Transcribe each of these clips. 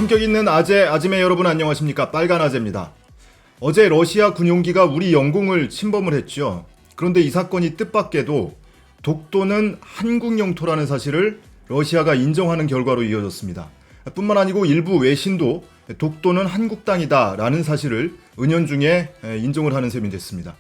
품격 있는 아재매 여러분 안녕하십니까? 빨간 아재입니다. 어제 러시아 군용기가 우리 영공을 침범을 했죠. 그런데 이 사건이 뜻밖에도 독도는 한국 영토라는 사실을 러시아가 인정하는 결과로 이어졌습니다. 뿐만 아니고 일부 외신도 독도는 한국 땅이다 라는 사실을 은연중에 인정을 하는 셈이 됐습니다.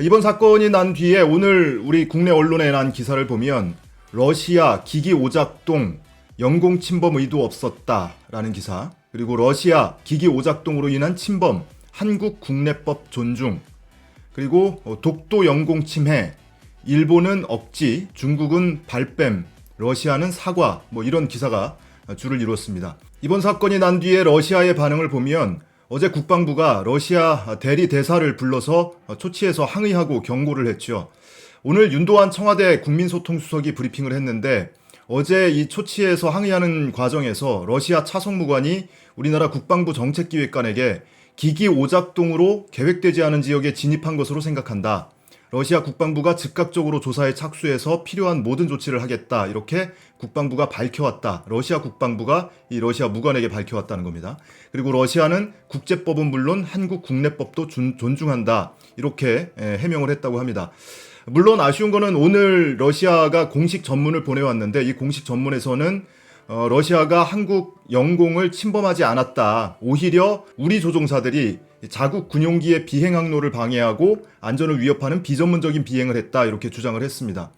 이번 사건이 난 뒤에 오늘 우리 국내 언론에 난 기사를 보면 러시아 기기 오작동 영공 침범 의도 없었다라는 기사, 그리고 러시아 기기 오작동으로 인한 침범 한국 국내법 존중, 그리고 독도 영공 침해 일본은 억지, 중국은 발뺌, 러시아는 사과, 이런 기사가 줄을 이뤘습니다. 이번 사건이 난 뒤에 러시아의 반응을 보면 어제 국방부가 러시아 대리 대사를 불러서 초치해서 항의하고 경고를 했죠. 오늘 윤도한 청와대 국민소통수석이 브리핑을 했는데 어제 이 초치해서 항의하는 과정에서 러시아 차성무관이 우리나라 국방부 정책기획관에게 기기 오작동으로 계획되지 않은 지역에 진입한 것으로 생각한다. 러시아 국방부가 즉각적으로 조사에 착수해서 필요한 모든 조치를 하겠다. 이렇게 국방부가 밝혀왔다. 러시아 국방부가 이 러시아 무관에게 밝혀왔다는 겁니다. 그리고 러시아는 국제법은 물론 한국 국내법도 존중한다. 이렇게 해명을 했다고 합니다. 물론 아쉬운 거는 오늘 러시아가 공식 전문을 보내왔는데 이 공식 전문에서는 러시아가 한국 영공을 침범하지 않았다. 오히려 우리 조종사들이 자국 군용기의 비행 항로를 방해하고 안전을 위협하는 비전문적인 비행을 했다. 이렇게 주장을 했습니다.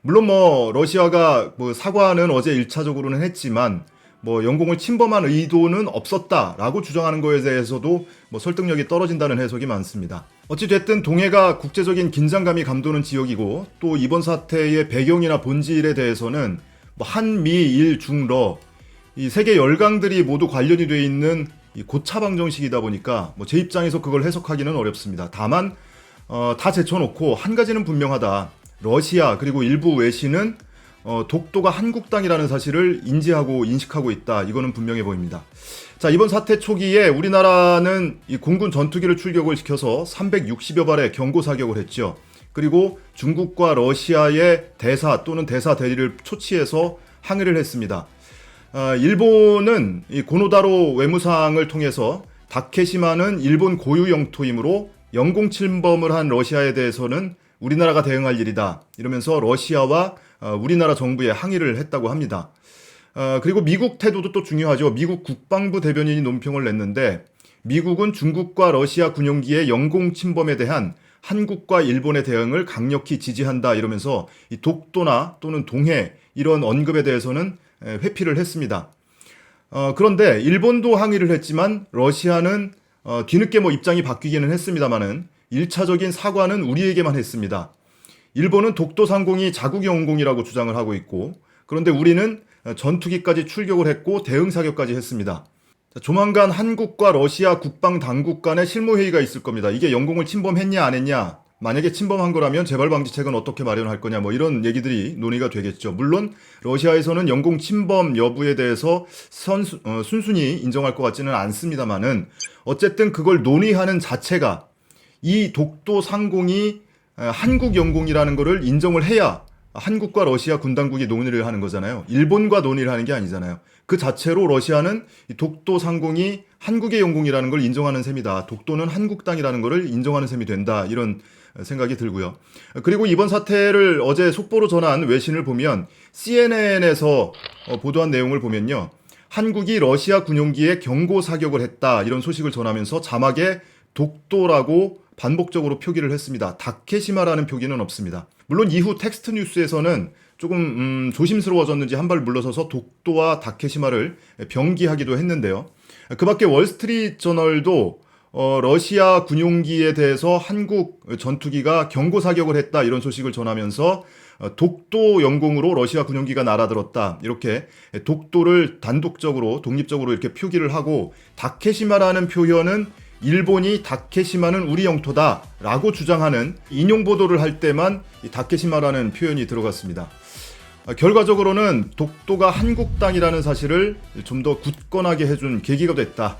물론 러시아가 사과는 어제 1차적으로는 했지만 영공을 침범한 의도는 없었다라고 주장하는 거에 대해서도 설득력이 떨어진다는 해석이 많습니다. 어찌됐든 동해가 국제적인 긴장감이 감도는 지역이고 또 이번 사태의 배경이나 본질에 대해서는 한미일 중러 이 세계 열강들이 모두 관련이 돼 있는 이 고차방정식이다 보니까 제 입장에서 그걸 해석하기는 어렵습니다. 다만 다 제쳐놓고 한 가지는 분명하다. 러시아 그리고 일부 외신은 독도가 한국 땅이라는 사실을 인지하고 인식하고 있다. 이거는 분명해 보입니다. 자, 이번 사태 초기에 우리나라는 이 공군 전투기를 출격을 시켜서 360여 발의 경고 사격을 했죠. 그리고 중국과 러시아의 대사 또는 대사 대리를 초치해서 항의를 했습니다. 일본은 이 고노다로 외무상을 통해서 다케시마는 일본 고유 영토이므로 영공 침범을 한 러시아에 대해서는 우리나라가 대응할 일이다. 이러면서 러시아와 우리나라 정부에 항의를 했다고 합니다. 그리고 미국 태도도 또 중요하죠. 미국 국방부 대변인이 논평을 냈는데 미국은 중국과 러시아 군용기의 영공 침범에 대한 한국과 일본의 대응을 강력히 지지한다. 이러면서 이 독도나 또는 동해 이런 언급에 대해서는 회피를 했습니다. 그런데 일본도 항의를 했지만 러시아는 뒤늦게 입장이 바뀌기는 했습니다만은 1차적인 사과는 우리에게만 했습니다. 일본은 독도 상공이 자국 영공이라고 주장을 하고 있고 그런데 우리는 전투기까지 출격을 했고 대응 사격까지 했습니다. 조만간 한국과 러시아 국방 당국 간의 실무회의가 있을 겁니다. 이게 영공을 침범했냐 안 했냐, 만약에 침범한 거라면 재발 방지책은 어떻게 마련할 거냐 이런 얘기들이 논의가 되겠죠. 물론 러시아에서는 영공 침범 여부에 대해서 순순히 인정할 것 같지는 않습니다만은 어쨌든 그걸 논의하는 자체가 이 독도 상공이 한국 영공이라는 거를 인정을 해야 한국과 러시아 군 당국이 논의를 하는 거잖아요. 일본과 논의를 하는 게 아니잖아요. 그 자체로 러시아는 이 독도 상공이 한국의 영공이라는 걸 인정하는 셈이다. 독도는 한국 땅이라는 거를 인정하는 셈이 된다. 이런 생각이 들고요. 그리고 이번 사태를 어제 속보로 전한 외신을 보면 CNN에서 보도한 내용을 보면요. 한국이 러시아 군용기에 경고 사격을 했다. 이런 소식을 전하면서 자막에 독도라고 반복적으로 표기를 했습니다. 다케시마라는 표기는 없습니다. 물론 이후 텍스트 뉴스에서는 조금 조심스러워졌는지 한 발 물러서서 독도와 다케시마를 병기하기도 했는데요. 그 밖에 월스트리트 저널도 러시아 군용기에 대해서 한국 전투기가 경고 사격을 했다 이런 소식을 전하면서 독도 영공으로 러시아 군용기가 날아들었다. 이렇게 독도를 단독적으로 독립적으로 이렇게 표기를 하고 다케시마라는 표현은 일본이 다케시마는 우리 영토다 라고 주장하는 인용 보도를 할 때만 이 다케시마라는 표현이 들어갔습니다. 결과적으로는 독도가 한국 땅이라는 사실을 좀 더 굳건하게 해준 계기가 됐다.